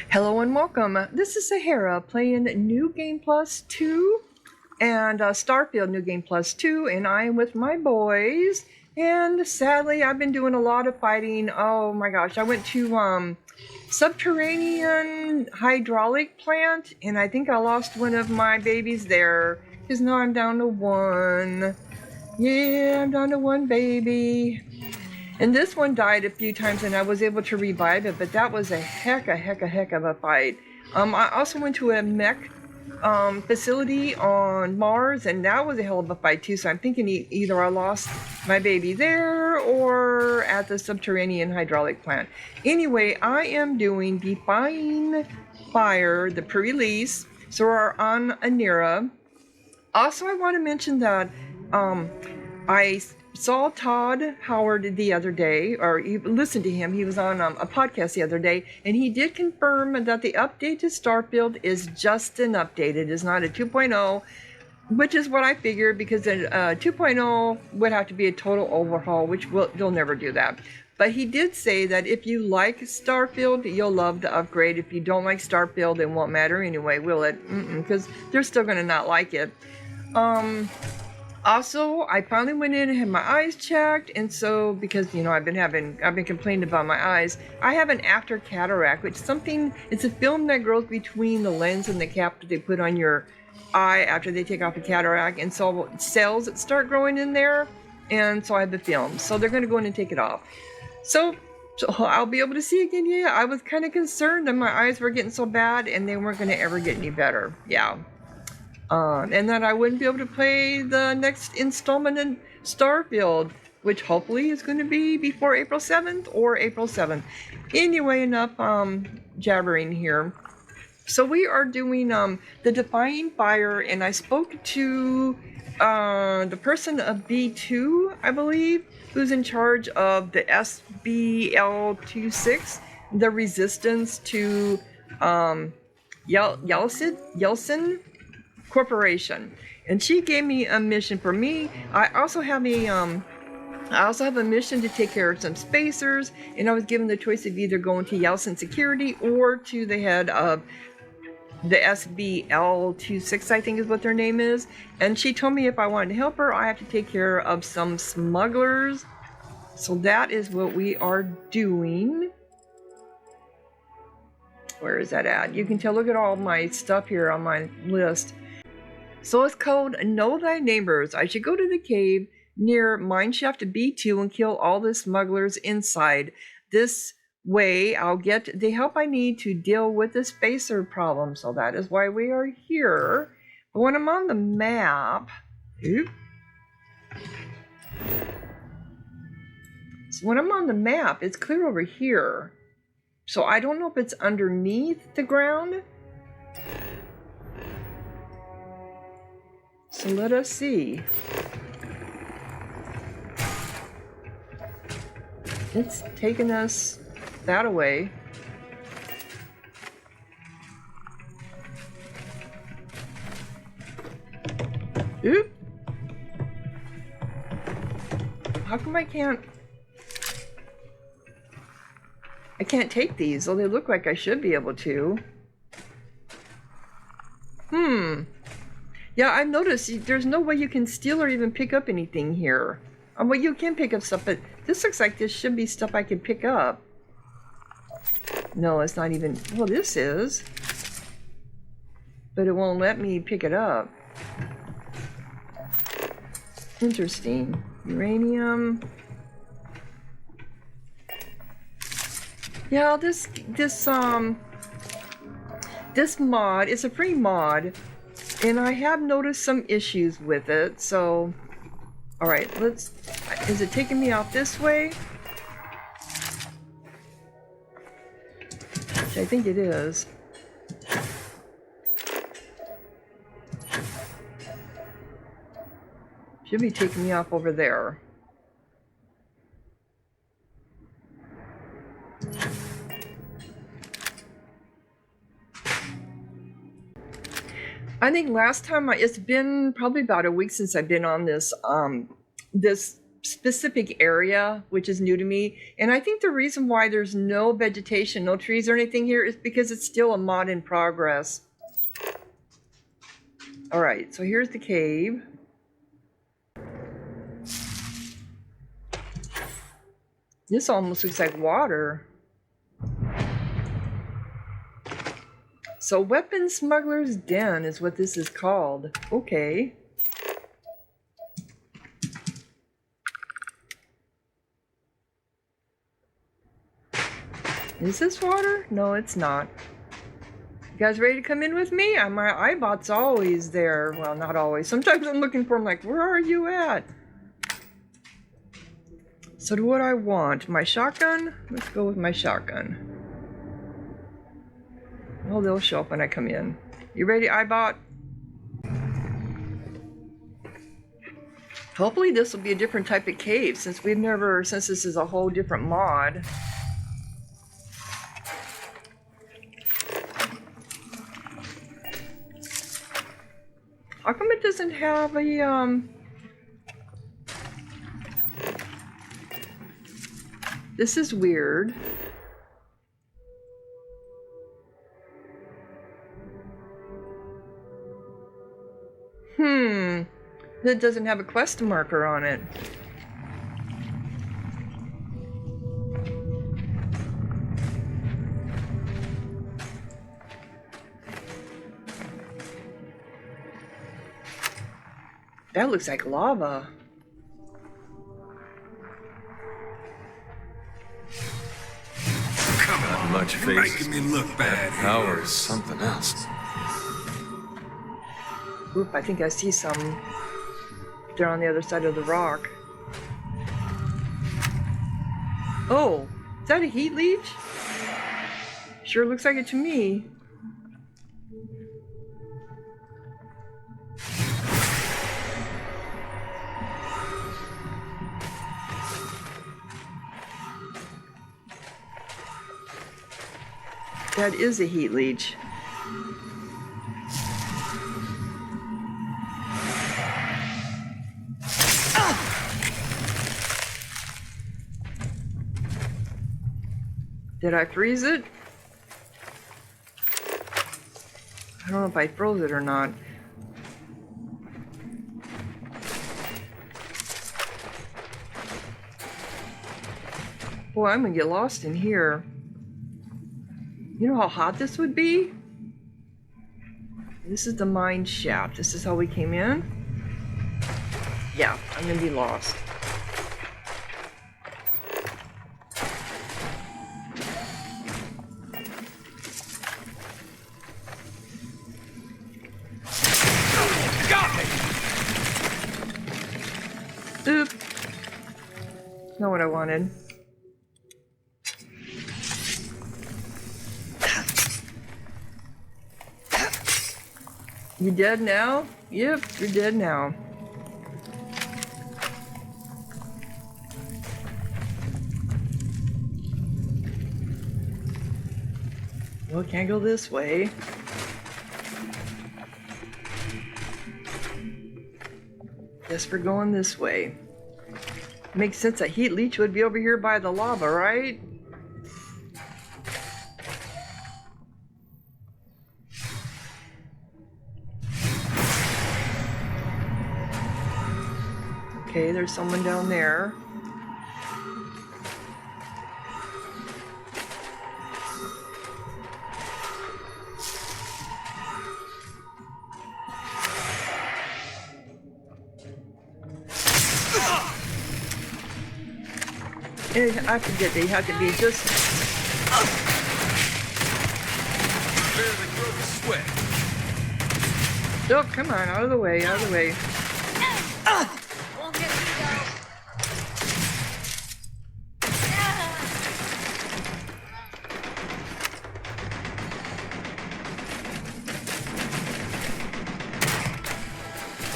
Hello and welcome. This is Sahara playing New Game Plus 2 and Starfield New Game Plus 2, and I am with my boys. And sadly, I've been doing a lot of fighting. Oh my gosh, I went to subterranean hydraulic plant, and I think I lost one of my babies there. Because now I'm down to one. Yeah, I'm down to one baby. And this one died a few times and I was able to revive it, but that was a heck of a fight. I also went to a mech facility on Mars, and that was a hell of a fight too. So I'm thinking either I lost my baby there or at the subterranean hydraulic plant. Anyway, I am doing Defying Fire, the pre-release. So we're on Anira. Also, I want to mention that I saw Todd Howard the other day, or you listened to him. He was on a podcast the other day, and he did confirm that the update to Starfield is just an update. It is not a 2.0, which is what I figured, because a 2.0 would have to be a total overhaul, which they'll never do that. But he did say that if you like Starfield, you'll love the upgrade. If you don't like Starfield, it won't matter anyway, will it? Because they're still going to not like it. Also, I finally went in and had my eyes checked, and so because I've been complaining about my eyes. I have an after cataract, which it's a film that grows between the lens and the cap that they put on your eye after they take off the cataract, and so cells that start growing in there, and so I have the film. So they're going to go in and take it off. So I'll be able to see again. Yeah, I was kind of concerned that my eyes were getting so bad and they weren't going to ever get any better. Yeah. And that I wouldn't be able to play the next installment in Starfield, which hopefully is going to be before April 7th or April 7th. Anyway, enough jabbering here. So we are doing the Defying Fire, and I spoke to the person of B2, I believe, who's in charge of the SBL26, the resistance to Yeltsin Corporation, and she gave me a mission for me. I also have a mission to take care of some spacers, and I was given the choice of either going to Yeltsin Security or to the head of the SBL26, I think is what their name is. And she told me if I wanted to help her, I have to take care of some smugglers. So that is what we are doing. Where is that at? You can tell, look at all my stuff here on my list. So it's called Know Thy Neighbors. I should go to the cave near Mineshaft B2 and kill all the smugglers inside. This way I'll get the help I need to deal with the spacer problem. So that is why we are here. But when I'm on the map... So when I'm on the map, it's clear over here. So I don't know if it's underneath the ground. So let us see. It's taken us that away. Oop! How come I can't take these? Oh, they look like I should be able to. Yeah, I've noticed there's no way you can steal or even pick up anything here. Well, you can pick up stuff, but this looks like this should be stuff I can pick up. No, it's not even... Well, this is. But it won't let me pick it up. Interesting. Uranium. Yeah, this mod is a free mod, and I have noticed some issues with it. So, all right, is it taking me out this way? Which I think it is. Should be taking me off over there. I think last time it's been probably about a week since I've been on this specific area, which is new to me. And I think the reason why there's no vegetation, no trees or anything here is because it's still a mod in progress. All right, so here's the cave. This almost looks like water. So Weapon Smuggler's Den is what this is called. Okay. Is this water? No, it's not. You guys ready to come in with me? My iBot's always there. Well, not always. Sometimes I'm looking for him like, where are you at? So do what I want. My shotgun? Let's go with my shotgun. Oh, they'll show up when I come in. You ready, iBot? Hopefully this will be a different type of cave since this is a whole different mod. How come it doesn't have a, This is weird. It doesn't have a quest marker on it. That looks like lava. Come on, Much you're face. making me look bad. Power is something else. Oop, I think I see some. They're on the other side of the rock. Oh, is that a heat leech? Sure looks like it to me. That is a heat leech. Did I freeze it? I don't know if I froze it or not. Boy, I'm gonna get lost in here. You know how hot this would be? This is the mine shaft. This is how we came in? Yeah, I'm gonna be lost. Got me! Oop. Not what I wanted. You dead now? Yep, you're dead now. Well, can't go this way. Guess we're going this way. Makes sense that heat leech would be over here by the lava, right? Okay, there's someone down there. And I forget they have to be just... Barely broke a sweat. Oh, come on, out of the way, out of the way. Won't get me though.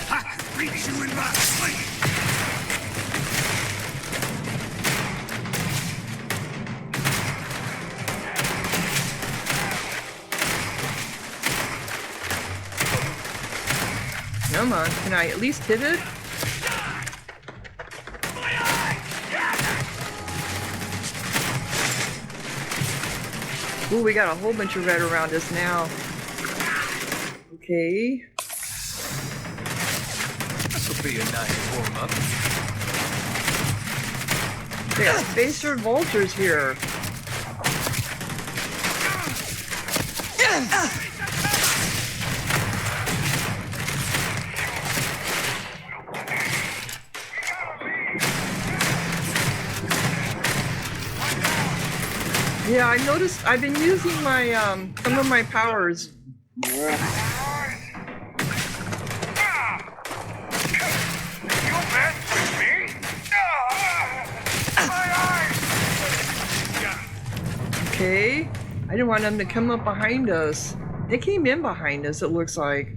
I could reach you in my sleep. Come on, can I at least hit it? Ooh, we got a whole bunch of red around us now. Okay. This'll be a nice warm-up. They got spacer vultures here. Yeah, I noticed I've been using my some of my powers. Okay. I didn't want them to come up behind us. They came in behind us, it looks like.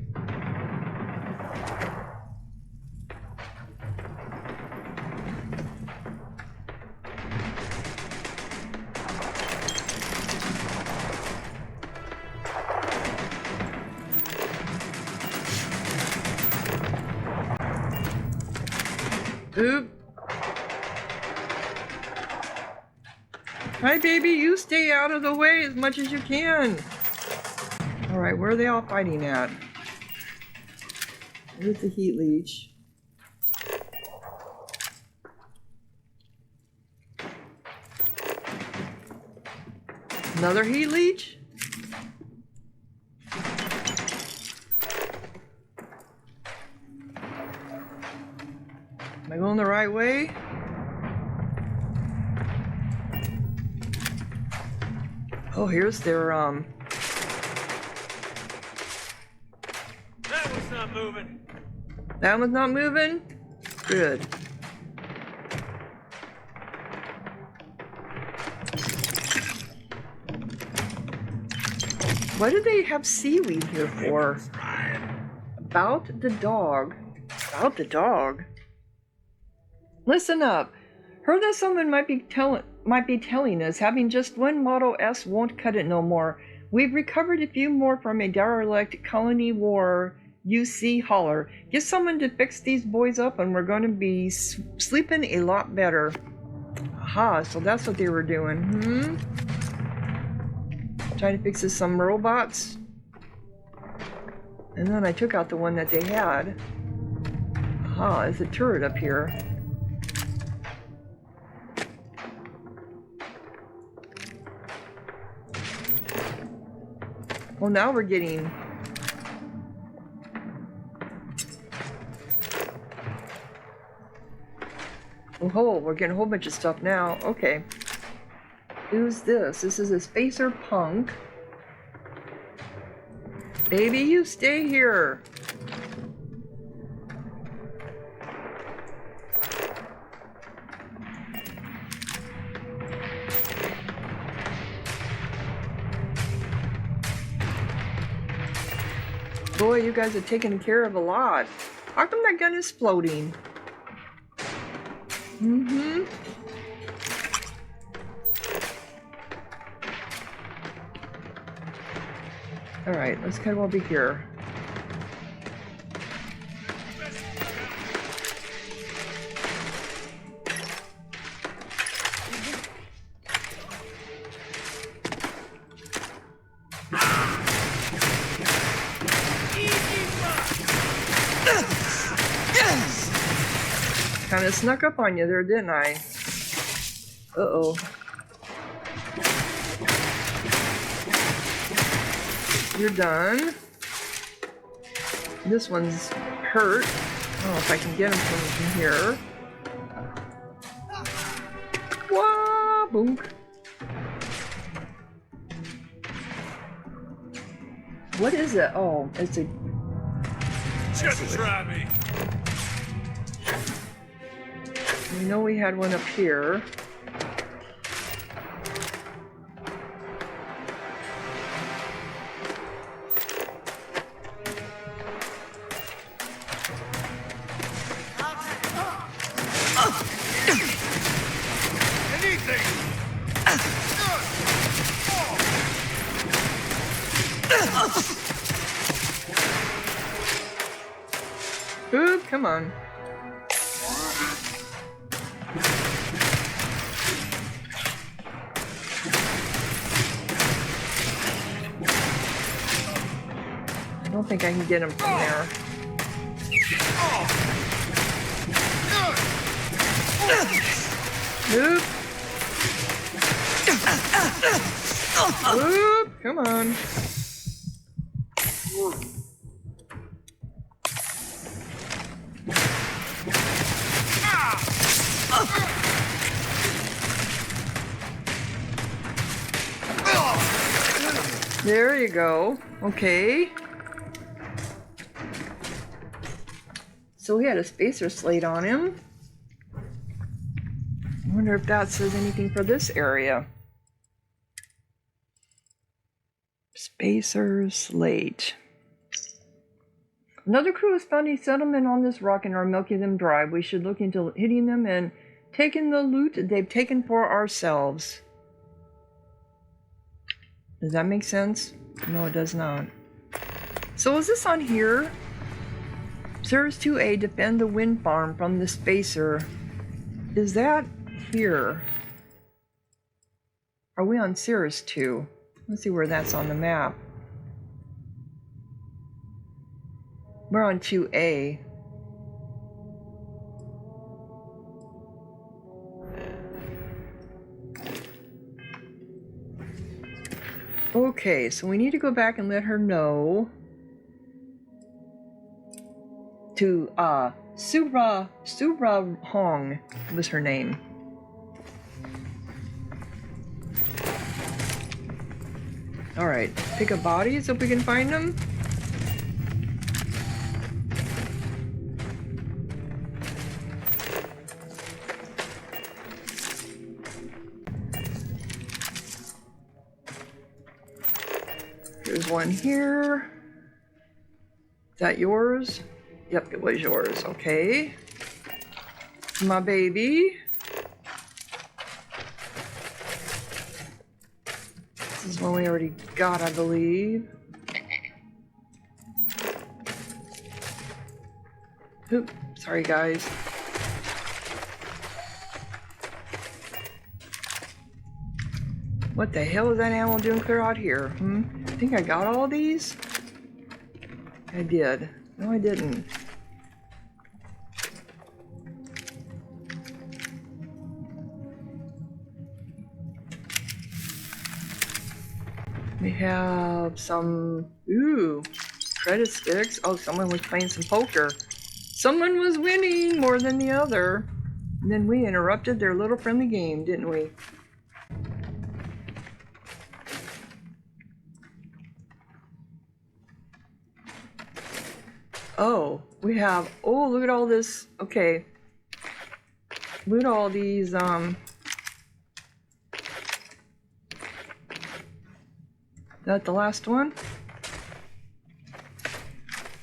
Oop. Hi, baby, you stay out of the way as much as you can. All right, where are they all fighting at? Where's the heat leech? Another heat leech? Am I going the right way? Oh, here's their, That one's not moving. That one's not moving? Good. What do they have seaweed here for? About the dog. About the dog? Listen up. Heard that someone might be telling us having just one Model S won't cut it no more. We've recovered a few more from a derelict colony war UC hauler. Get someone to fix these boys up and we're going to be sleeping a lot better. Aha, so that's what they were doing. Trying to fix some robots. And then I took out the one that they had. Aha, there's a turret up here. Well, now we're getting... Oh, we're getting a whole bunch of stuff now. Okay. Who's this? This is a spacer punk. Baby, you stay here. Boy, you guys are taking care of a lot. How come that gun is floating? Alright, let's kind of all be here. Kind of snuck up on you there, didn't I? Uh-oh. You're done. This one's hurt. Oh, if I can get him from here. Wah, boom. What is it? Oh, it's a... Just try me. We know we had one up here. Ooh, come on. I don't think I can get him from there. Oop. Oop. Come on. There you go. Okay. So he had a spacer slate on him. I wonder if that says anything for this area. Spacer slate. Another crew has found a settlement on this rock and are milking them dry. We should look into hitting them and taking the loot they've taken for ourselves. Does that make sense? No, it does not. So is this on here? Cirrus 2A, defend the wind farm from the spacer. Is that here? Are we on Cirrus 2? Let's see where that's on the map. We're on 2A. Okay, so we need to go back and let her know to Subra Hong was her name. All right, pick up bodies if we can find them. There's one here. Is that yours? Yep, it was yours. Okay. My baby. This is one we already got, I believe. Oop, sorry guys. What the hell is that animal doing clear out here? I think I got all these? I did. No, I didn't. We have some, credit sticks. Oh, someone was playing some poker. Someone was winning more than the other. And then we interrupted their little friendly game, didn't we? Oh, we have, oh, look at all this. Okay. Look at all these, that the last one?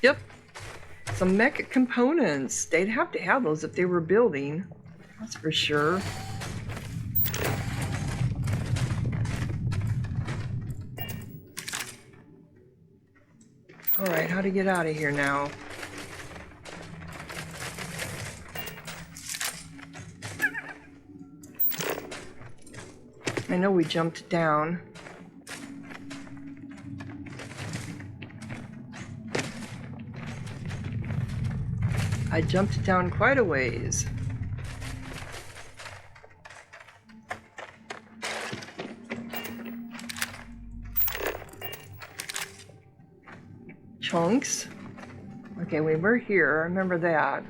Yep. Some mech components. They'd have to have those if they were building. That's for sure. Alright, how to get out of here now? I know we jumped down. I jumped down quite a ways. Chunks. Okay, we were here. I remember that.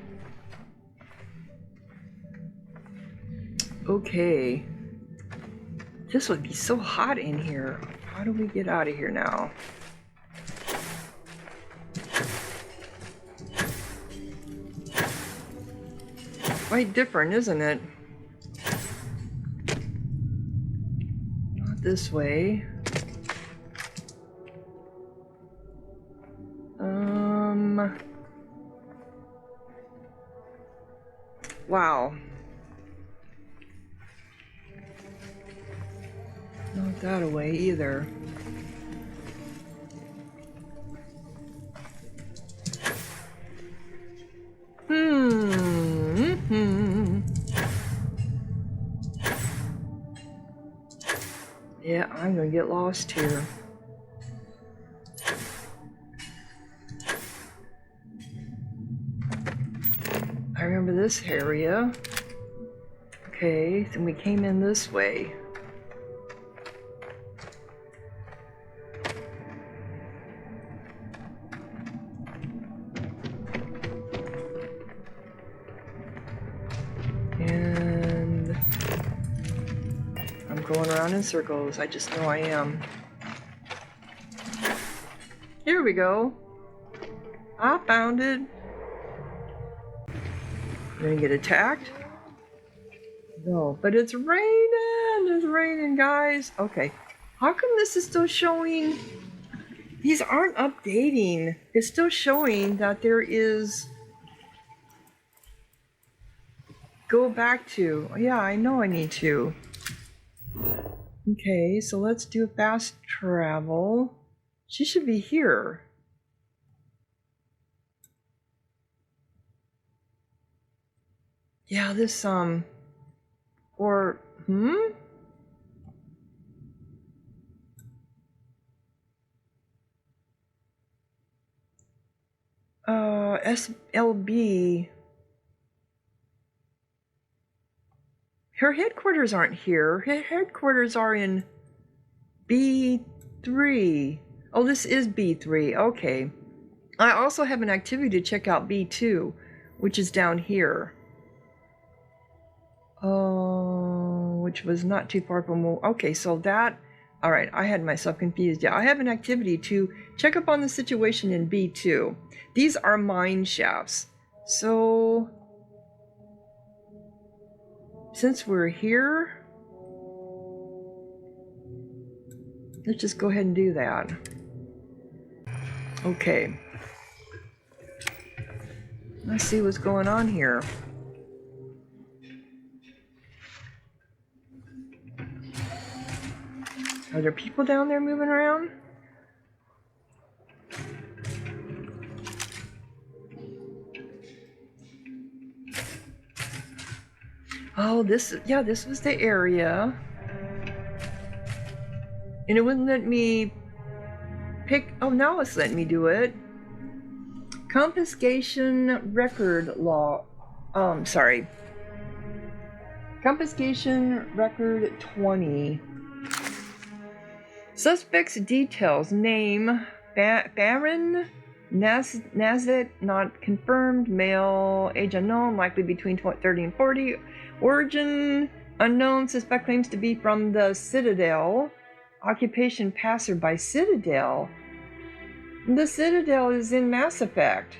Okay. This would be so hot in here. How do we get out of here now? Quite different, isn't it? Not this way. Wow. Not that away either. Yeah, I'm gonna get lost here. remember this area. Okay, then we came in this way. And I'm going around in circles. I just know I am. Here we go. I found it. Gonna get attacked? No, but it's raining! It's raining, guys. Okay. How come this is still showing? These aren't updating. It's still showing that there is. Go back to. Yeah, I know I need to. Okay, so let's do fast travel. She should be here. Yeah, this, or, SLB. Her headquarters aren't here. Her headquarters are in B3. Oh, this is B3. Okay. I also have an activity to check out B2, which is down here. Oh, which was not too far from. Okay, so that. All right, I had myself confused. Yeah, I have an activity to check up on the situation in B2. These are mine shafts. So, since we're here, let's just go ahead and do that. Okay. Let's see what's going on here. Are there people down there moving around? Oh, this was the area. And it wouldn't let me pick, oh, now it's letting me do it. Confiscation record law, sorry. Confiscation record 20. Suspect's details: name, Baron Nazet, not confirmed, male, age unknown, likely between 30 and 40, origin unknown, suspect claims to be from the Citadel, occupation passerby. Citadel? The Citadel is in Mass Effect.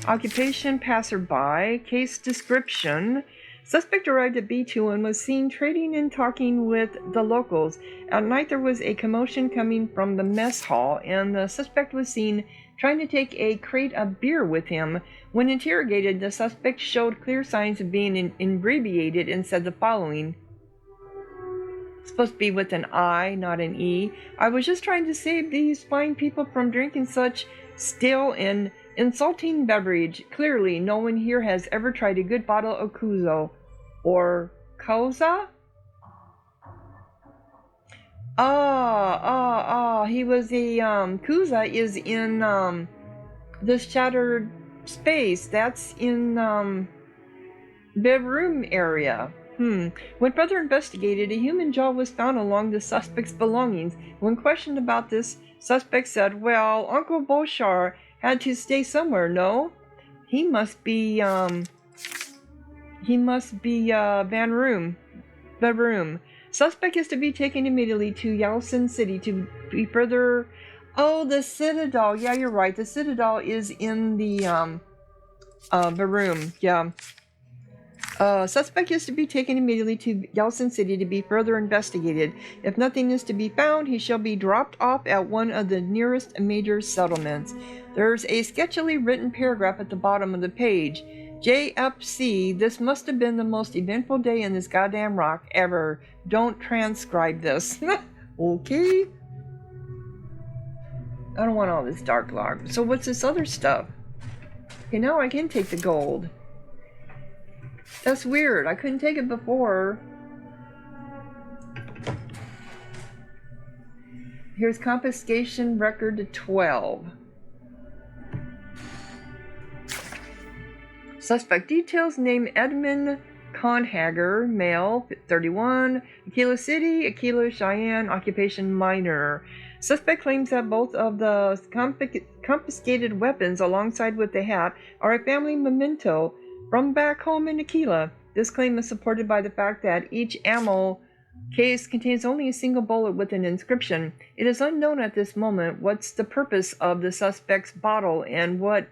Occupation passerby, case description. Suspect arrived at B2 and was seen trading and talking with the locals. At night there was a commotion coming from the mess hall, and the suspect was seen trying to take a crate of beer with him. When interrogated, the suspect showed clear signs of being inebriated and said the following. It's supposed to be with an I, not an E. I was just trying to save these fine people from drinking such stale and insulting beverage. Clearly, no one here has ever tried a good bottle of Kuzo. Or Koza? He was a, Kuza is in, the shattered space. That's in, bedroom area. When further investigated, a human jaw was found along the suspect's belongings. When questioned about this, suspect said, well, Uncle Boshar had to stay somewhere, no? He must be Van Room. Bedroom. Suspect is to be taken immediately to Yeltsin City to be further. Oh, the Citadel. Yeah, you're right. The Citadel is in the room. Yeah. Suspect is to be taken immediately to Yeltsin City to be further investigated. If nothing is to be found, he shall be dropped off at one of the nearest major settlements. There's a sketchily written paragraph at the bottom of the page. JFC, this must have been the most eventful day in this goddamn rock ever. Don't transcribe this. Okay. I don't want all this dark log. So what's this other stuff? Okay, now I can take the gold. That's weird. I couldn't take it before. Here's confiscation record 12. Suspect details: name Edmund Conhager, male, 31, Aquila City, Aquila, Cheyenne, occupation minor. Suspect claims that both of the confiscated weapons, alongside with the hat, are a family memento from back home in Aquila. This claim is supported by the fact that each ammo case contains only a single bullet with an inscription. It is unknown at this moment what's the purpose of the suspect's bottle and what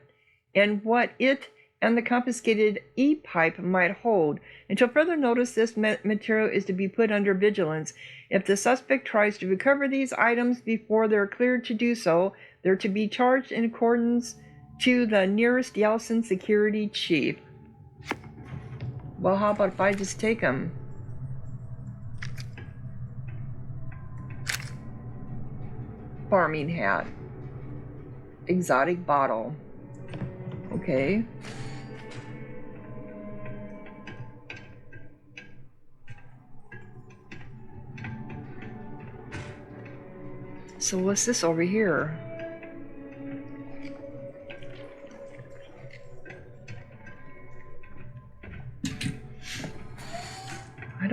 it and the confiscated e-pipe might hold. Until further notice, this material is to be put under vigilance. If the suspect tries to recover these items before they're cleared to do so, they're to be charged in accordance to the nearest Yeltsin security chief. Well, how about if I just take them? Farming hat. Exotic bottle. Okay. So what's this over here? I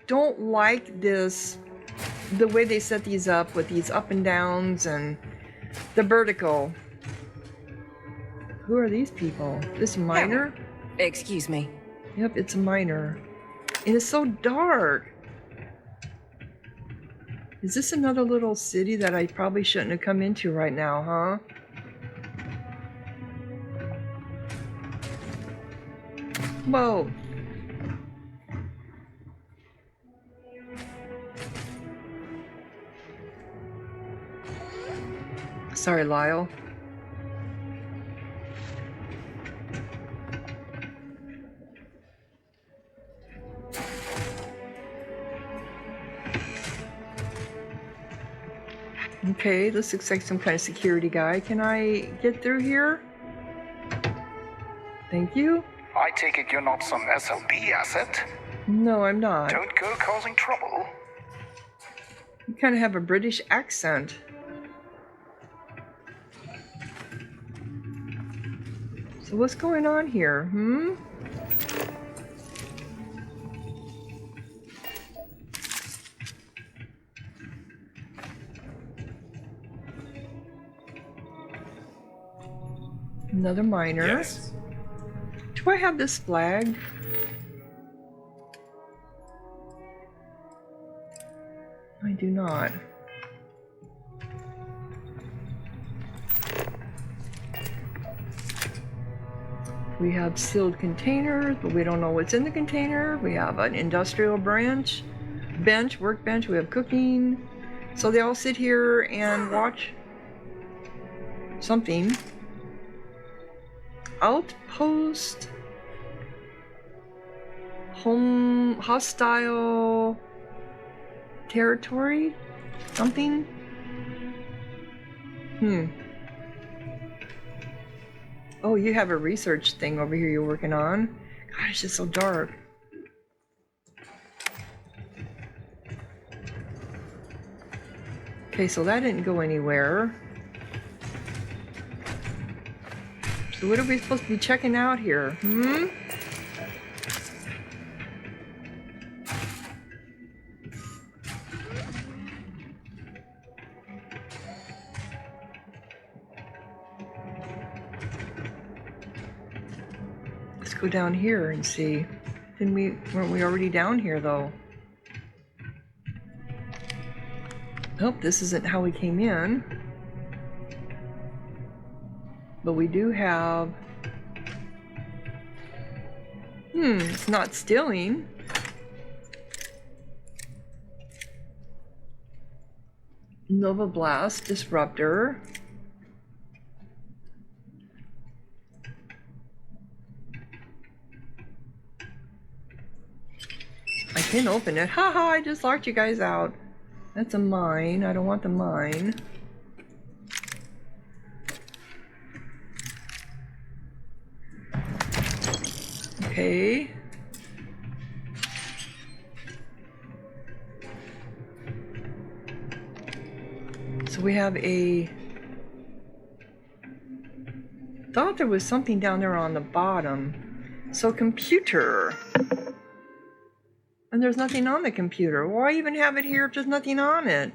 don't like this, the way they set these up with these up and downs and the vertical. Who are these people? This miner? Excuse me. Yep, it's a miner. And it's so dark. Is this another little city that I probably shouldn't have come into right now, huh? Whoa. Sorry, Lyle. Okay, this looks like some kind of security guy. Can I get through here? Thank you. I take it you're not some SLB asset? No, I'm not. Don't go causing trouble. You kind of have a British accent. So what's going on here, Another miner. Yes. Do I have this flag? I do not. We have sealed containers, but we don't know what's in the container. We have an industrial bench, workbench. We have cooking. So they all sit here and watch something. Outpost. Home. Hostile territory? Something? Oh, you have a research thing over here you're working on. God, it's just so dark. Okay, so that didn't go anywhere. So what are we supposed to be checking out here? Let's go down here and see. Weren't we already down here though? Nope, this isn't how we came in. But we do have... it's not stealing. Nova Blast, Disruptor. I can open it. Haha, I just locked you guys out. That's a mine. I don't want the mine. Okay. So we have a thought there was something down there on the bottom. So computer. And there's nothing on the computer. Why even have it here if there's nothing on it?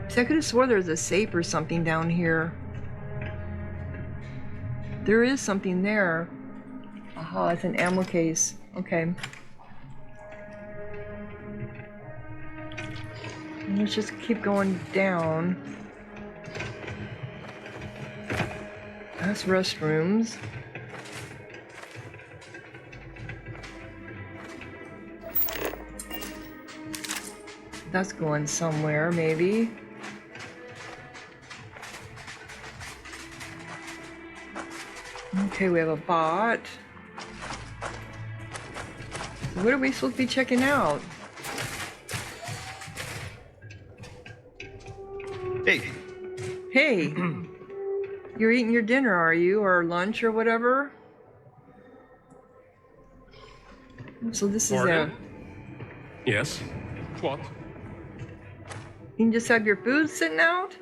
See, I could have swore there was a safe or something down here. There is something there. Aha, it's an ammo case. Okay. Let's just keep going down. That's restrooms. That's going somewhere, maybe. Okay, we have a bot. What are we supposed to be checking out? Hey. Hey. You're eating your dinner, are you? Or lunch or whatever? So this is a... Yes. What? You can just have your food sitting out?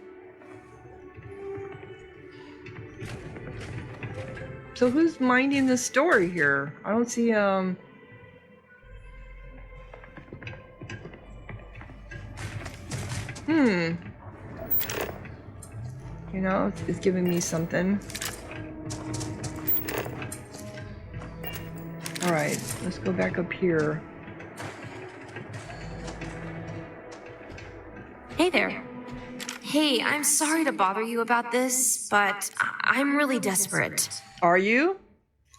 So who's minding the story here? I don't see, You know, it's giving me something. Alright, let's go back up here. Hey there. Hey, I'm sorry to bother you about this, but I'm really desperate. Are you?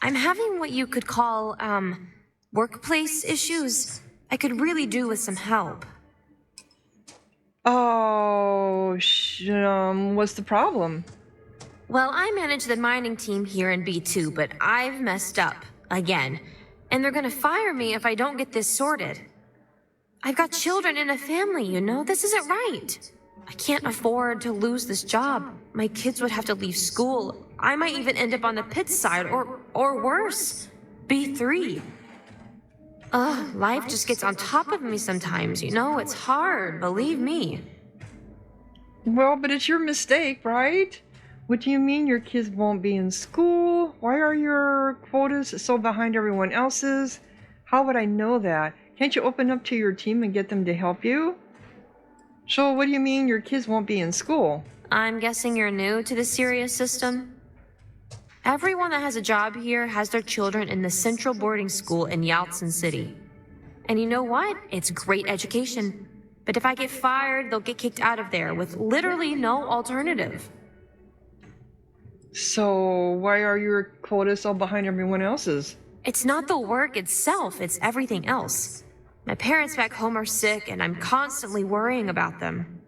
I'm having what you could call, workplace issues. I could really do with some help. Oh, what's the problem? Well, I manage the mining team here in B2, but I've messed up. Again. And they're gonna fire me if I don't get this sorted. I've got children and a family, you know? This isn't right. I can't afford to lose this job. My kids would have to leave school. I might even end up on the pit side, or worse, B3. Ugh, life just gets on top of me sometimes, you know? It's hard, believe me. Well, but it's your mistake, right? What do you mean your kids won't be in school? Why are your quotas so behind everyone else's? How would I know that? Can't you open up to your team and get them to help you? So what do you mean your kids won't be in school? I'm guessing you're new to the Sirius system? Everyone that has a job here has their children in the central boarding school in Yaltsin City. And you know what? It's great education. But if I get fired, they'll get kicked out of there with literally no alternative. So why are your quotas so behind everyone else's? It's not the work itself, it's everything else. My parents back home are sick, and I'm constantly worrying about them.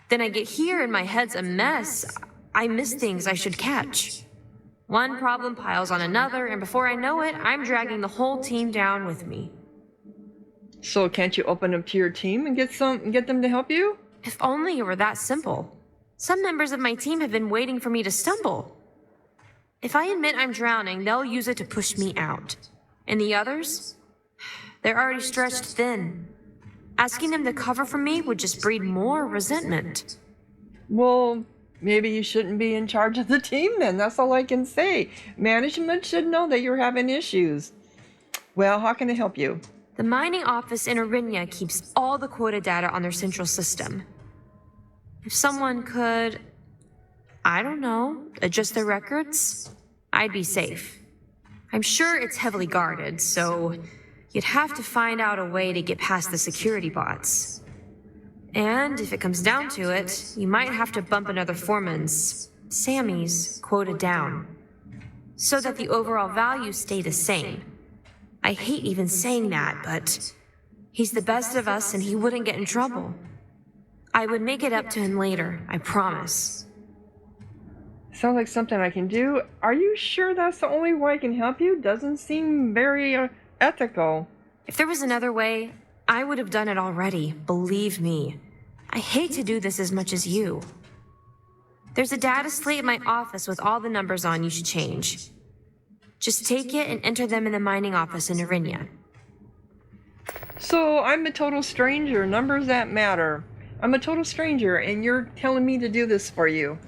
Then I get here and my head's a mess. I miss things I should catch. One problem piles on another, and before I know it, I'm dragging the whole team down with me. So can't you open up to your team and get them to help you? If only it were that simple. Some members of my team have been waiting for me to stumble. If I admit I'm drowning, they'll use it to push me out. And the others? They're already stretched thin. Asking them to cover for me would just breed more resentment. Well, maybe you shouldn't be in charge of the team then. That's all I can say. Management should know that you're having issues. Well, how can I help you? The mining office in Arinya keeps all the quota data on their central system. If someone could, I don't know, adjust their records, I'd be safe. I'm sure it's heavily guarded, so you'd have to find out a way to get past the security bots. And if it comes down to it, you might have to bump another foreman's, Sammy's, quota down, so that the overall values stay the same. I hate even saying that, but he's the best of us and he wouldn't get in trouble. I would make it up to him later, I promise. Sounds like something I can do. Are you sure that's the only way I can help you? Doesn't seem very ethical. If there was another way, I would have done it already, believe me. I hate to do this as much as you. There's a data slate in my office with all the numbers on you should change. Just take it and enter them in the mining office in Arinya. So I'm a total stranger. Numbers that matter. I'm a total stranger, and you're telling me to do this for you.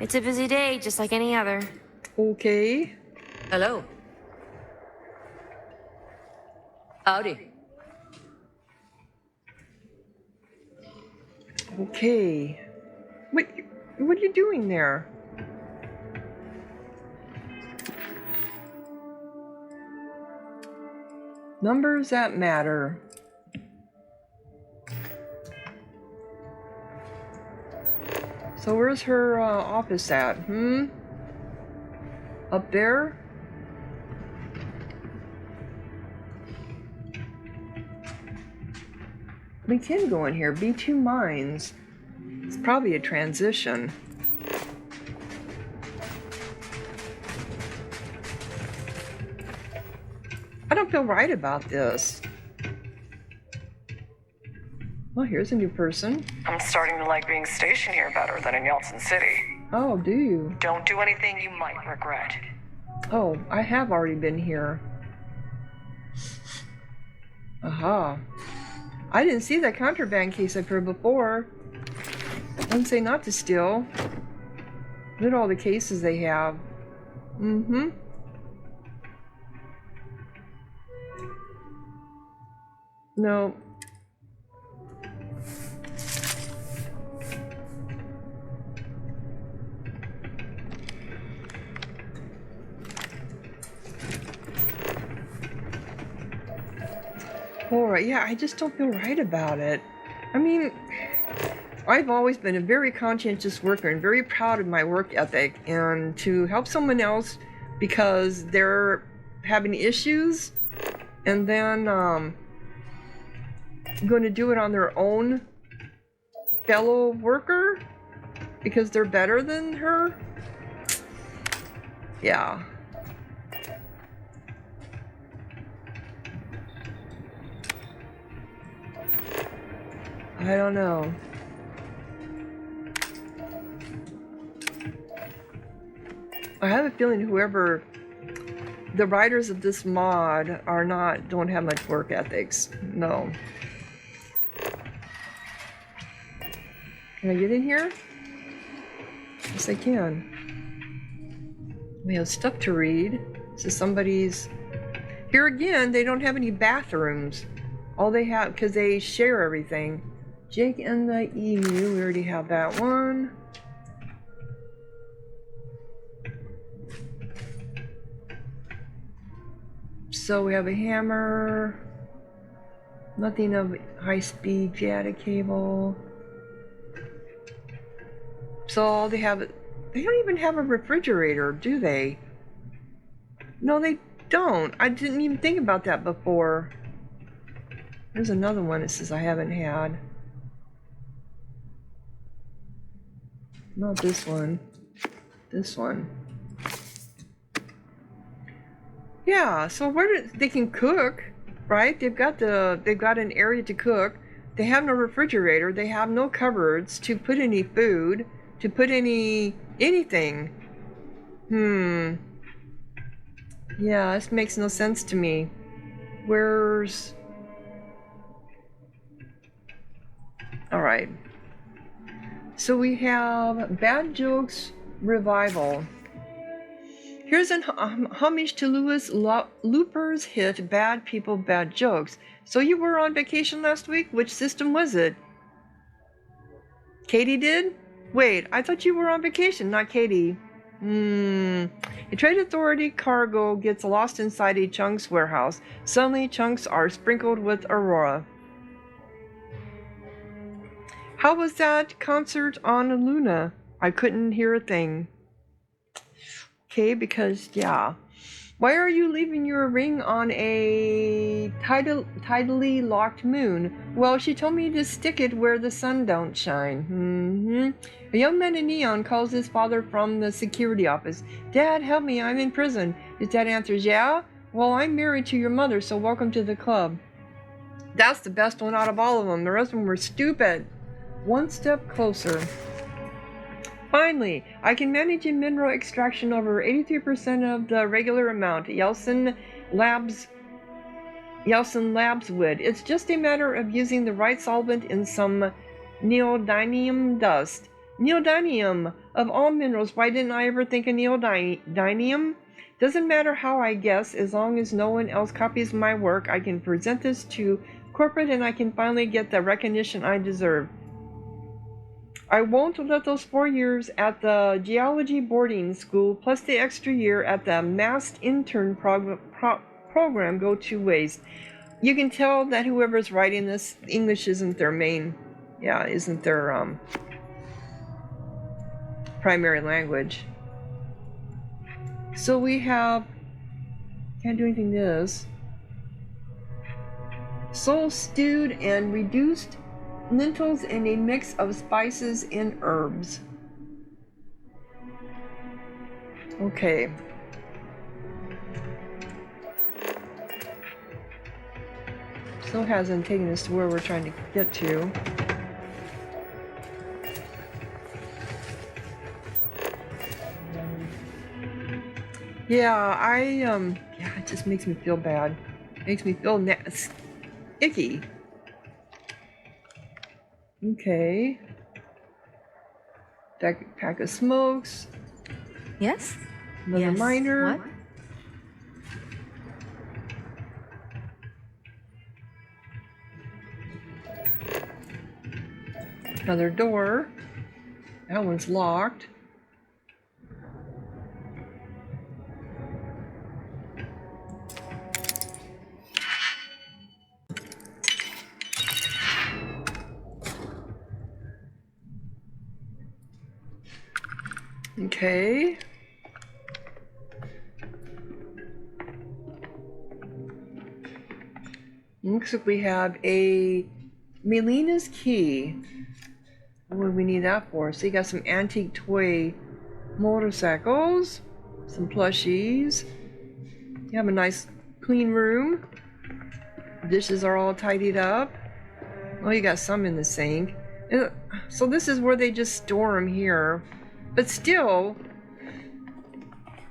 It's a busy day, just like any other. Okay. Hello. Howdy. Okay. What are you doing there? Numbers that matter. So where's her office at? Up there? We can go in here. B2 mines. It's probably a transition. I don't feel right about this. Well, here's a new person. I'm starting to like being stationed here better than in Yeltsin City. Oh, do you? Don't do anything you might regret. Oh, I have already been here. Aha. I didn't see that contraband case up here before. Don't say not to steal. Look at all the cases they have. Mm-hmm. No. Alright, yeah, I just don't feel right about it. I mean, I've always been a very conscientious worker and very proud of my work ethic, and to help someone else because they're having issues and then going to do it on their own fellow worker because they're better than her. Yeah. I don't know. I have a feeling whoever the writers of this mod don't have much work ethics. No. Can I get in here? Yes, I can. We have stuff to read. This is somebody's. Here again, they don't have any bathrooms. All they have, because they share everything. Jake and the Emu, we already have that one. So we have a hammer. Nothing of high-speed data cable. So all they have, they don't even have a refrigerator, do they? No, they don't. I didn't even think about that before. There's another one that says I haven't had. Not this one. This one. Yeah, so they can cook, right? They've got an area to cook. They have no refrigerator. They have no cupboards to put any food, to put anything. Yeah, this makes no sense to me. Where's... Alright. So we have Bad Jokes Revival. Here's an homage to Louis Looper's hit Bad People, Bad Jokes. So you were on vacation last week? Which system was it? Katie did? Wait, I thought you were on vacation, not Katie. A trade authority cargo gets lost inside a chunks warehouse. Suddenly, chunks are sprinkled with Aurora. How was that concert on Luna? I couldn't hear a thing. Okay, because, yeah. Why are you leaving your ring on a tidally locked moon? Well, she told me to stick it where the sun don't shine. A young man in neon calls his father from the security office. Dad, help me, I'm in prison. His dad answers, yeah? Well, I'm married to your mother, so welcome to the club. That's the best one out of all of them. The rest of them were stupid. One step closer. Finally, I can manage a mineral extraction over 83% of the regular amount. Yeltsin Labs would. It's just a matter of using the right solvent in some neodymium dust. Neodymium! Of all minerals, why didn't I ever think of neodymium? Doesn't matter how I guess, as long as no one else copies my work, I can present this to corporate and I can finally get the recognition I deserve. I won't let those 4 years at the geology boarding school plus the extra year at the massed intern program go to waste. You can tell that whoever's writing this, English isn't their primary language. So we have, can't do anything to this. Soul stewed and reduced lentils in a mix of spices and herbs. Okay. Still hasn't taken us to where we're trying to get to. Yeah, it just makes me feel bad. Makes me feel icky. Okay. Pack of smokes. Yes? Another Yes. miner. What? Another door. That one's locked. Okay. Looks like we have a Malyna's key. What do we need that for? So you got some antique toy motorcycles, some plushies. You have a nice clean room. Dishes are all tidied up. Oh, you got some in the sink. So this is where they just store them here. But still,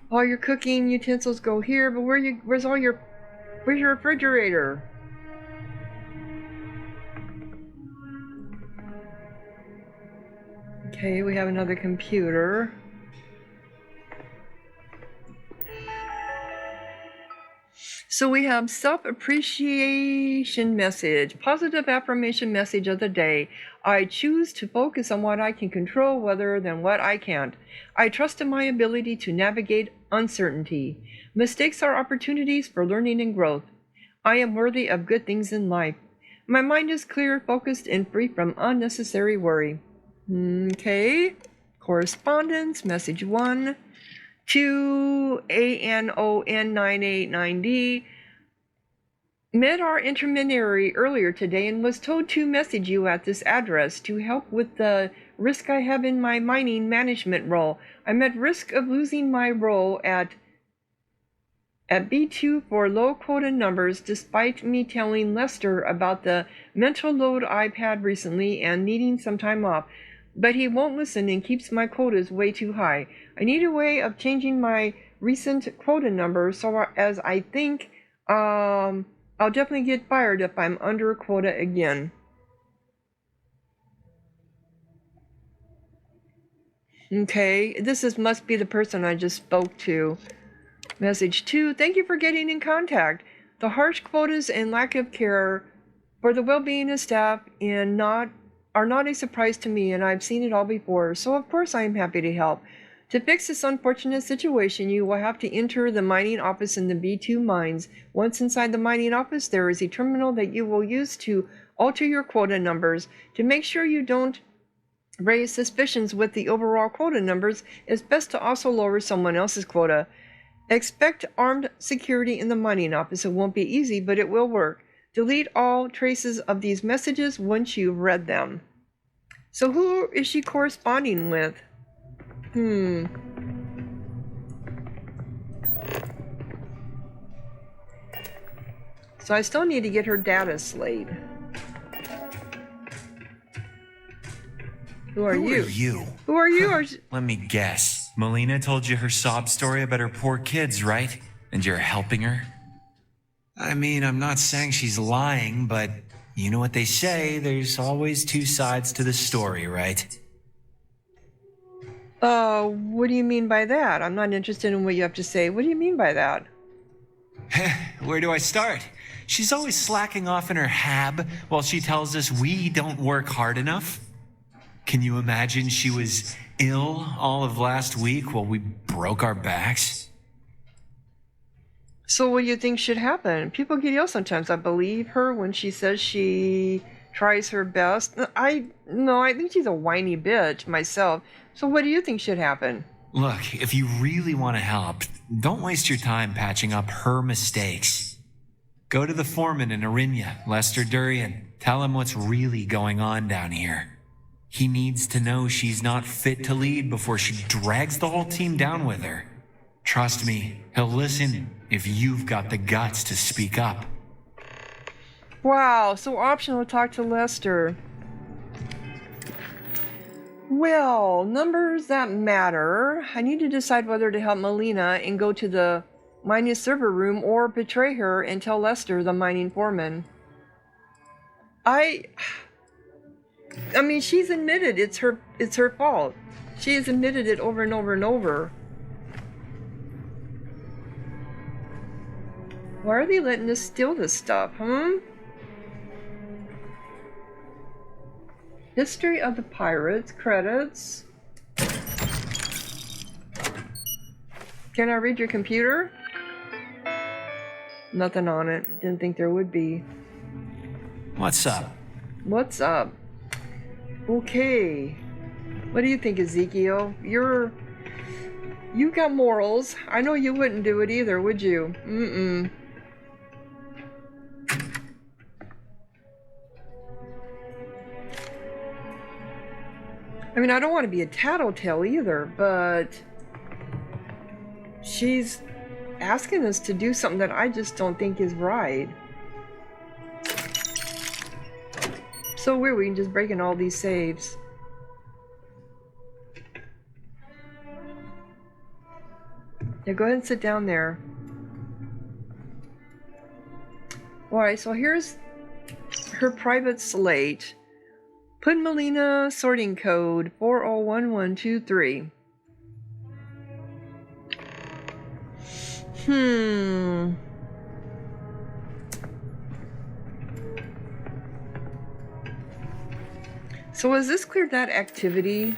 all your cooking utensils go here, but where's your refrigerator? Okay, we have another computer. So we have self-appreciation message, positive affirmation message of the day. I choose to focus on what I can control rather than what I can't. I trust in my ability to navigate uncertainty. Mistakes are opportunities for learning and growth. I am worthy of good things in life. My mind is clear, focused, and free from unnecessary worry. Okay. Correspondence, message 1. To ANON989D. Met our intermediary earlier today and was told to message you at this address to help with the risk I have in my mining management role. I'm at risk of losing my role at B2 for low quota numbers, despite me telling Lester about the mental load I've had recently and needing some time off. But he won't listen and keeps my quotas way too high. I need a way of changing my recent quota number so as I think I'll definitely get fired if I'm under a quota again. Okay, must be the person I just spoke to. Message 2, thank you for getting in contact. The harsh quotas and lack of care for the well-being of staff are not a surprise to me, and I've seen it all before, so of course I am happy to help. To fix this unfortunate situation, you will have to enter the mining office in the B2 mines. Once inside the mining office, there is a terminal that you will use to alter your quota numbers. To make sure you don't raise suspicions with the overall quota numbers, it's best to also lower someone else's quota. Expect armed security in the mining office. It won't be easy, but it will work. Delete all traces of these messages once you've read them. So who is she corresponding with? So I still need to get her data slate. Who are you? Who are you? Let me guess. Malyna told you her sob story about her poor kids, right? And you're helping her? I mean, I'm not saying she's lying, but You know what they say, there's always two sides to the story, right? What do you mean by that? I'm not interested in what you have to say. What do you mean by that? Where do I start? She's always slacking off in her hab while she tells us we don't work hard enough. Can you imagine she was ill all of last week while we broke our backs? So what do you think should happen? People get ill sometimes. I believe her when she says she tries her best. I think she's a whiny bitch myself. So what do you think should happen? Look, if you really want to help, don't waste your time patching up her mistakes. Go to the foreman in Arinya, Lester Durian. Tell him what's really going on down here. He needs to know she's not fit to lead before she drags the whole team down with her. Trust me, he'll listen if you've got the guts to speak up. Wow, so optional to talk to Lester. Well, numbers that matter. I need to decide whether to help Malyna and go to the mining server room or betray her and tell Lester, the mining foreman. I mean, she's admitted it's her fault. She has admitted it over and over and over. Why are they letting us steal this stuff, huh? History of the pirates, credits. Can I read your computer? Nothing on it. Didn't think there would be. What's up? What's up? Okay. What do you think, Ezekiel? You got morals. I know you wouldn't do it either, would you? Mm-mm. I mean, I don't want to be a tattletale either, but she's asking us to do something that I just don't think is right. So weird, we can just break in all these saves. Yeah, go ahead and sit down there. Alright, so here's her private slate. Put Malyna sorting code 401123. So has this cleared that activity?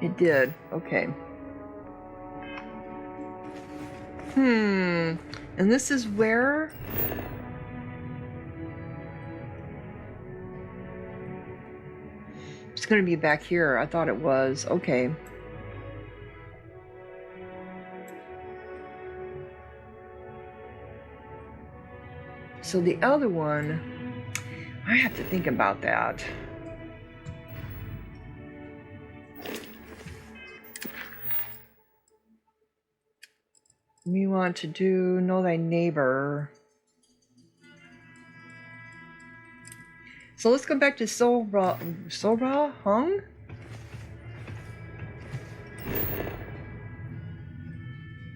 It did. Okay. And this is where? It's gonna be back here. I thought it was. Okay. So the other one, I have to think about that. We want to do know thy neighbor. So let's go back to Sora Hung?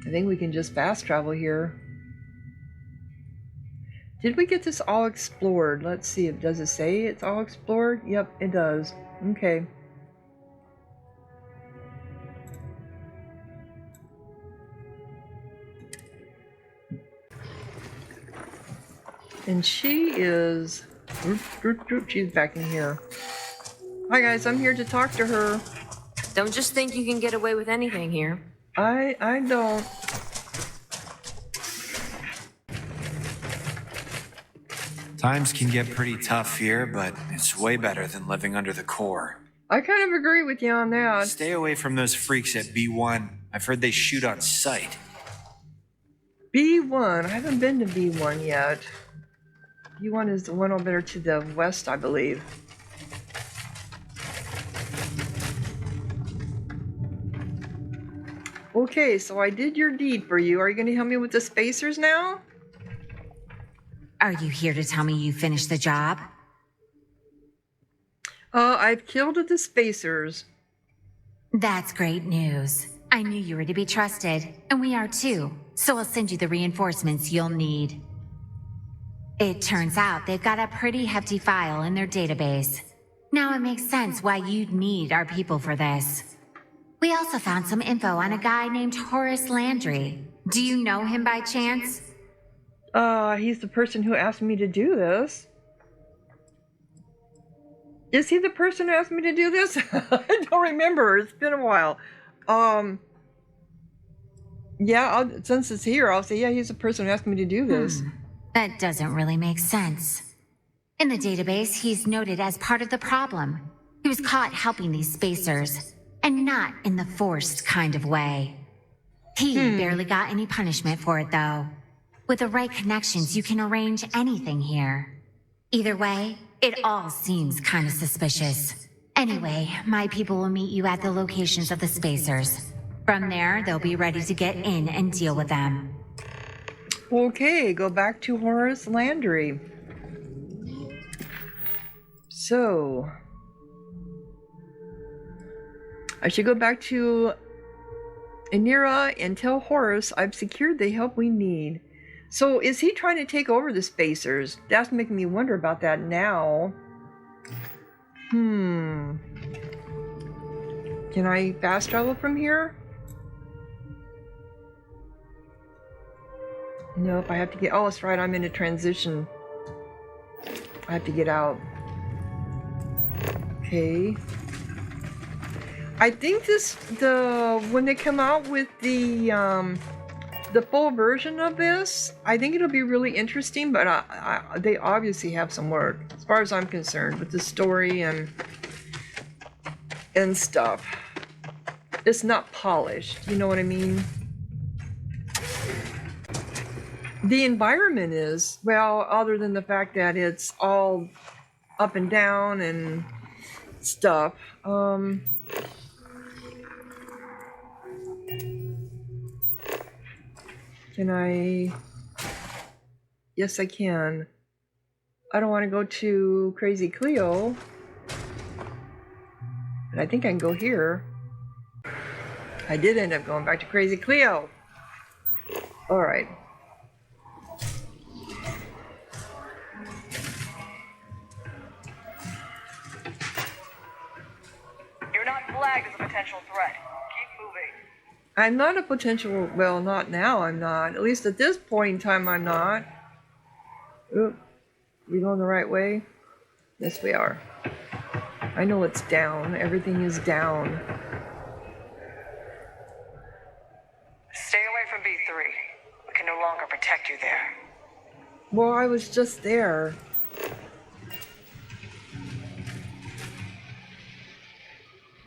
I think we can just fast travel here. Did we get this all explored? Let's see, does it say it's all explored? Yep, it does. Okay. And she is... She's back in here. Hi guys, I'm here to talk to her. Don't just think you can get away with anything here. I don't. Times can get pretty tough here, but it's way better than living under the core. I kind of agree with you on that. Stay away from those freaks at B1. I've heard they shoot on sight. B1. I haven't been to B1 yet. B1 is the one over to the west, I believe. Okay, so I did your deed for you. Are you going to help me with the spacers now? Are you here to tell me you finished the job? I've killed the spacers. That's great news. I knew you were to be trusted, and we are too, so I'll send you the reinforcements you'll need. It turns out they've got a pretty hefty file in their database. Now it makes sense why you'd need our people for this. We also found some info on a guy named Horace Landry. Do you know him by chance? He's the person who asked me to do this. Is he the person who asked me to do this? I don't remember. It's been a while. Yeah, since it's here, I'll say, yeah, he's the person who asked me to do this. That doesn't really make sense. In the database, he's noted as part of the problem. He was caught helping these spacers, and not in the forced kind of way. He barely got any punishment for it, though. With the right connections, you can arrange anything here. Either way, it all seems kind of suspicious. Anyway, my people will meet you at the locations of the spacers. From there, they'll be ready to get in and deal with them. Okay, go back to Horace Landry. So, I should go back to Anira and tell Horace I've secured the help we need. So, is he trying to take over the spacers? That's making me wonder about that now. Can I fast travel from here? Nope, I have to get... Oh, that's right, I'm in a transition. I have to get out. Okay. I think when they come out with the full version of this, I think it'll be really interesting, but they obviously have some work, as far as I'm concerned, with the story and stuff. It's not polished, you know what I mean? The environment is, well, other than the fact that it's all up and down and stuff. Can I? Yes, I can. I don't want to go to Crazy Cleo. But I think I can go here. I did end up going back to Crazy Cleo. Alright. You're not flagged as a potential threat. Keep moving. I'm not a potential... Well, not now, I'm not. At least at this point in time, I'm not. Oop. We going the right way? Yes, we are. I know it's down. Everything is down. Stay away from B3. We can no longer protect you there. Well, I was just there.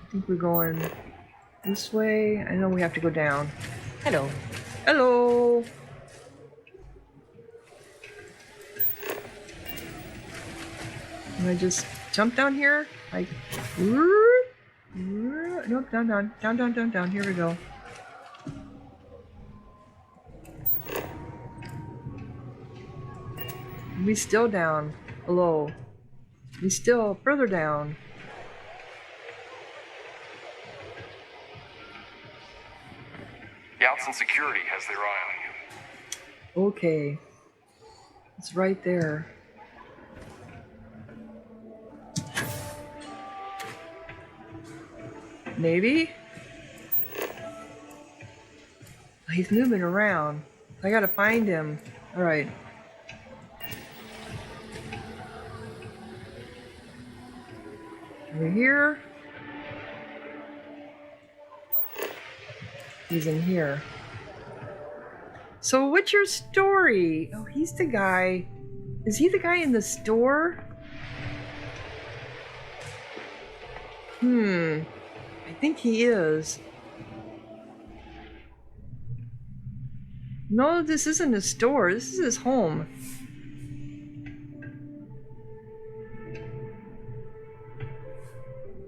I think we're going this way. I know we have to go down. Hello. Hello! Can I just jump down here? Like, nope, down. Here we go. We still down. Below. We still further down. Yeltsin Security has their eye on you. Okay. It's right there. Maybe? He's moving around. I gotta find him. Alright. Over here. He's in here. So what's your story? Oh, he's the guy. Is he the guy in the store? I think he is. No, this isn't a store. This is his home.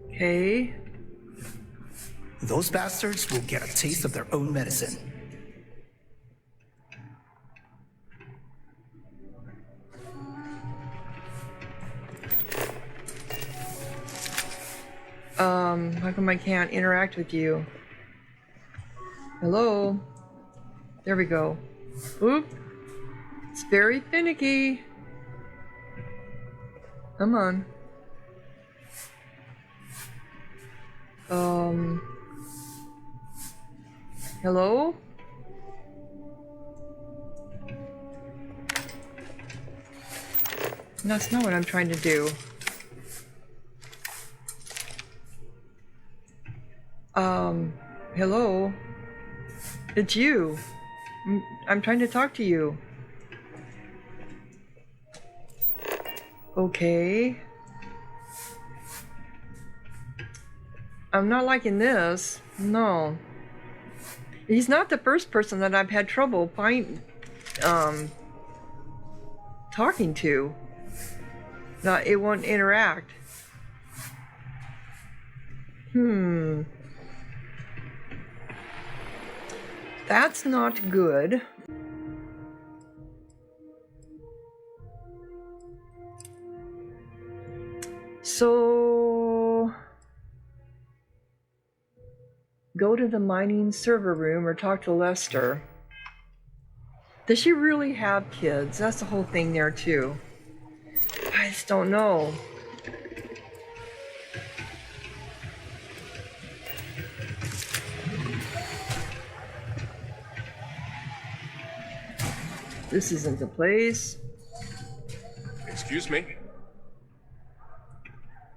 Okay. Those bastards will get a taste of their own medicine. How come I can't interact with you? Hello? There we go. Oop. It's very finicky. Come on. Hello? That's not what I'm trying to do. Hello? It's you. I'm trying to talk to you. Okay. I'm not liking this. No. He's not the first person that I've had trouble talking to. No, it won't interact. That's not good. So go to the mining server room or talk to Lester. Does she really have kids? That's the whole thing there too. I just don't know. This isn't the place. Excuse me?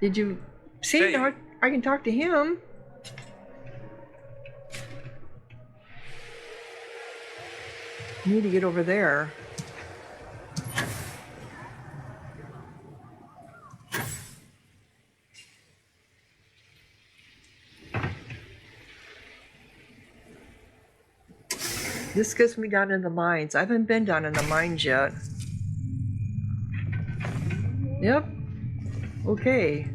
Did you say Hey. I can talk to him? I need to get over there. This gets me down in the mines. I haven't been down in the mines yet. Yep. Okay.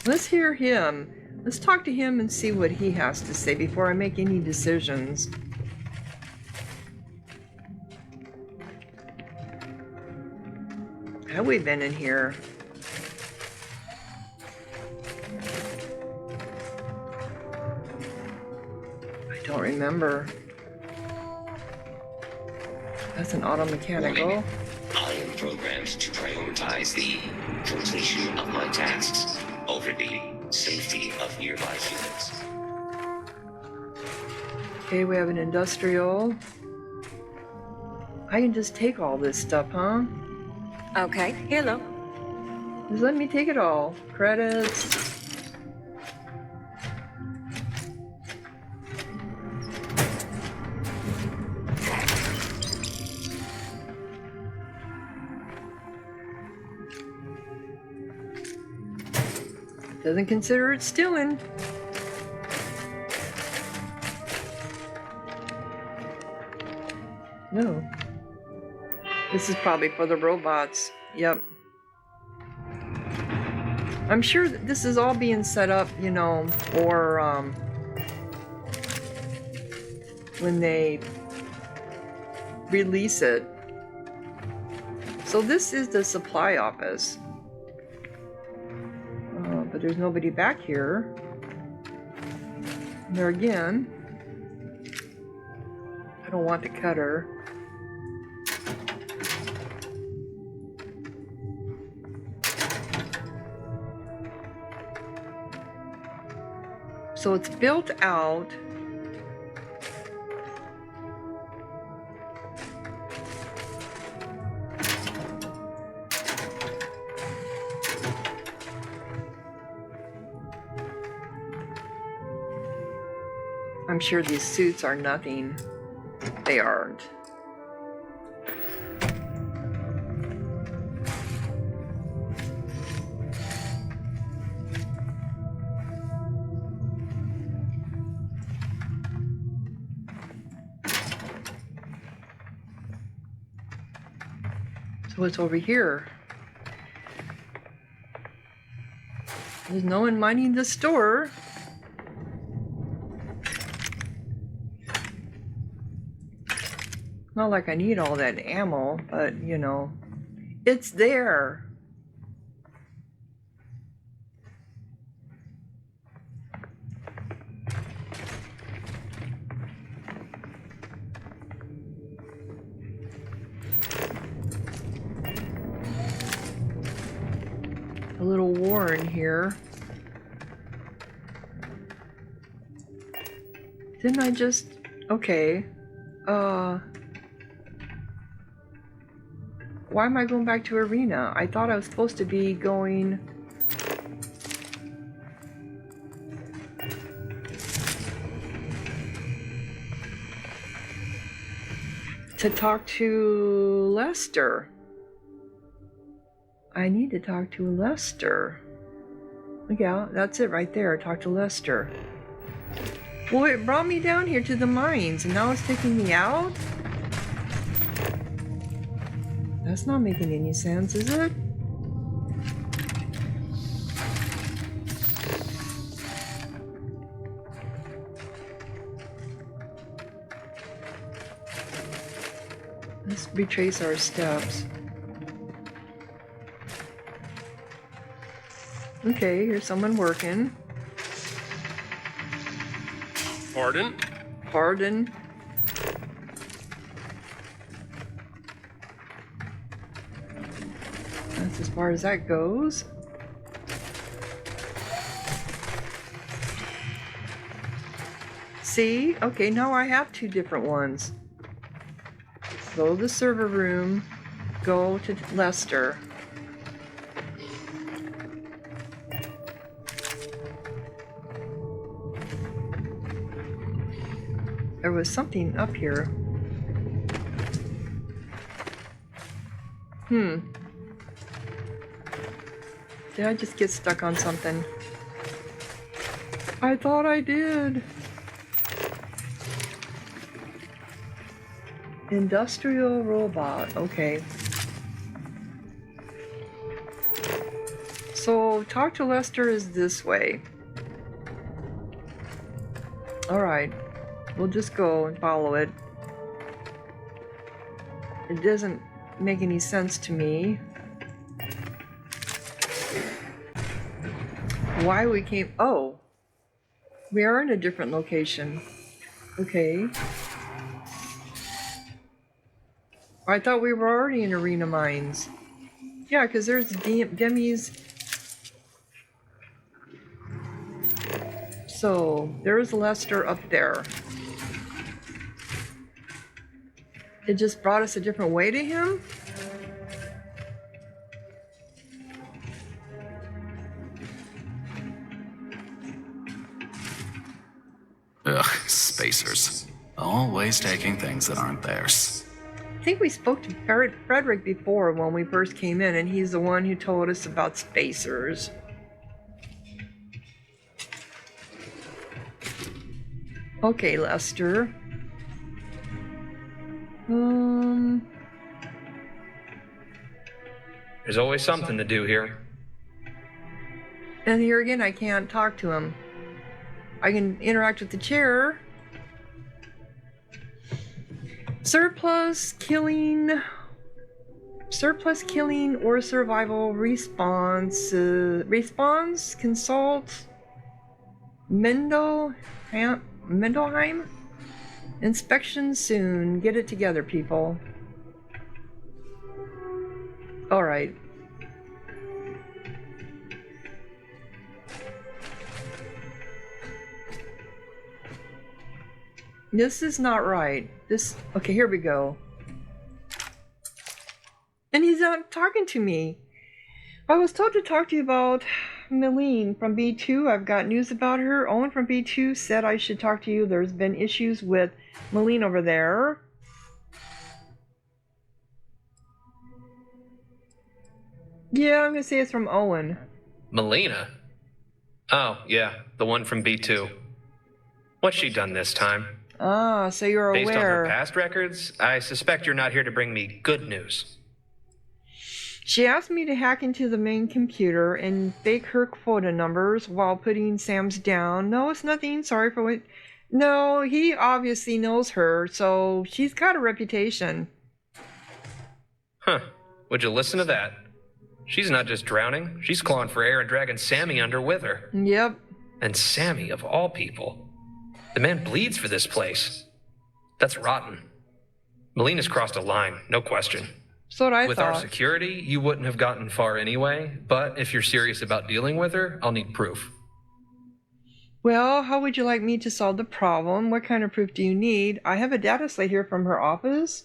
Let's hear him. Let's talk to him and see what he has to say before I make any decisions. Have we been in here? I don't remember. That's an auto mechanical. I am programmed to prioritize the completion of my tasks over the safety of nearby humans. Okay, we have an industrial. I can just take all this stuff, huh? Okay, hello. Just let me take it all. Credits. Doesn't consider it stealing. No. This is probably for the robots. Yep. I'm sure that this is all being set up, you know, for when they release it. So this is the supply office. But there's nobody back here. There again. I don't want the cutter. So it's built out. I'm sure these suits are nothing. They aren't. So what's over here? There's no one mining the store. Not like I need all that ammo, but you know, it's there. little war in here. Didn't I just... Okay. Why am I going back to arena? I thought I was supposed to be going... to talk to Lester. I need to talk to Lester. Yeah, that's it right there. Talk to Lester. Well, it brought me down here to the mines, and now it's taking me out? That's not making any sense, is it? Let's retrace our steps. Okay, here's someone working. Pardon? Pardon? That's as far as that goes. See? Okay, now I have two different ones. Go to the server room. Go to Lester. There was something up here. Did I just get stuck on something? I thought I did. Industrial robot. Okay. So talk to Lester is this way. Alright. We'll just go and follow it. It doesn't make any sense to me. Why we came... Oh. We are in a different location. Okay. I thought we were already in arena mines. Yeah, because there's Demi's... So, there's Lester up there. It just brought us a different way to him? Ugh, spacers. Always taking things that aren't theirs. I think we spoke to Frederick before when we first came in, and he's the one who told us about spacers. Okay, Lester. There's always something to do here. And here again, I can't talk to him. I can interact with the chair. Surplus killing or survival response. Consult Mendelheim. Inspection soon. Get it together, people. All right. This is not right. Okay, here we go. And he's not talking to me. I was told to talk to you about Malyna from B2. I've got news about her. Owen from B2 said I should talk to you. There's been issues with Malyna over there. Yeah, I'm gonna say it's from Owen. Malyna? Oh, yeah, the one from B2. What's she done this time? Ah, so you're aware. Based on her past records, I suspect you're not here to bring me good news. She asked me to hack into the main computer and fake her quota numbers while putting Sam's down. No, it's nothing. Sorry for what... No, he obviously knows her, so she's got a reputation. Huh. Would you listen to that? She's not just drowning. She's clawing for air and dragging Sammy under with her. Yep. And Sammy, of all people. The man bleeds for this place. That's rotten. Malyna's crossed a line, no question. That's what I With thought. our security, you wouldn't have gotten far anyway, but if you're serious about dealing with her, I'll need proof. Well, how would you like me to solve the problem? What kind of proof do you need? I have a data slate here from her office.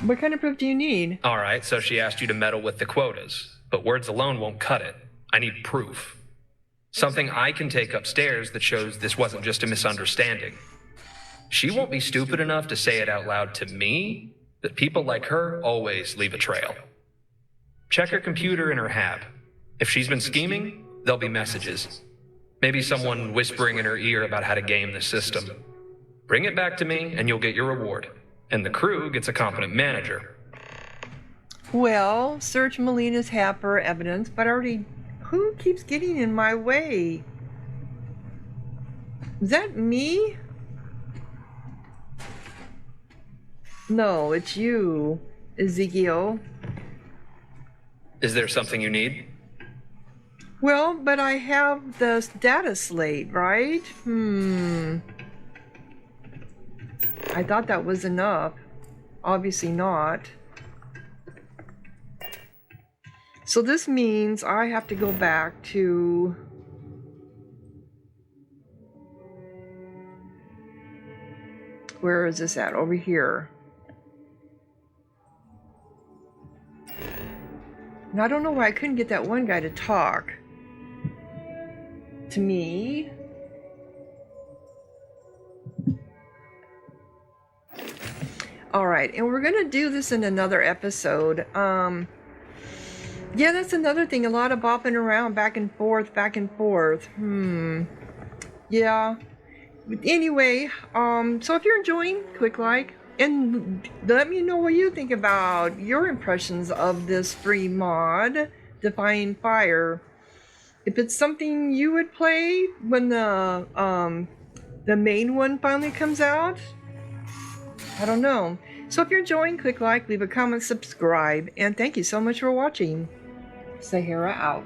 What kind of proof do you need? Alright, so she asked you to meddle with the quotas, but words alone won't cut it. I need proof. Something I can take upstairs that shows this wasn't just a misunderstanding. She won't be stupid enough to say it out loud to me, but people like her always leave a trail. Check her computer and her hab. If she's been scheming, there'll be messages. Maybe someone whispering in her ear about how to game the system. Bring it back to me and you'll get your reward. And the crew gets a competent manager. Well, search Malyna's happer evidence, but already... Who keeps getting in my way? Is that me? No, it's you, Ezekiel. Is there something you need? Well, but I have the data slate, right? I thought that was enough. Obviously not. So this means I have to go back to... Where is this at? Over here. And I don't know why I couldn't get that one guy to talk to me. All right, and we're gonna do this in another episode. Yeah, that's another thing. A lot of bopping around back and forth, back and forth. Yeah. Anyway, so if you're enjoying, click like and let me know what you think about your impressions of this free mod, Defying Fire. If it's something you would play when the main one finally comes out, I don't know. So if you're enjoying, click like, leave a comment, subscribe, and thank you so much for watching. Sahara out.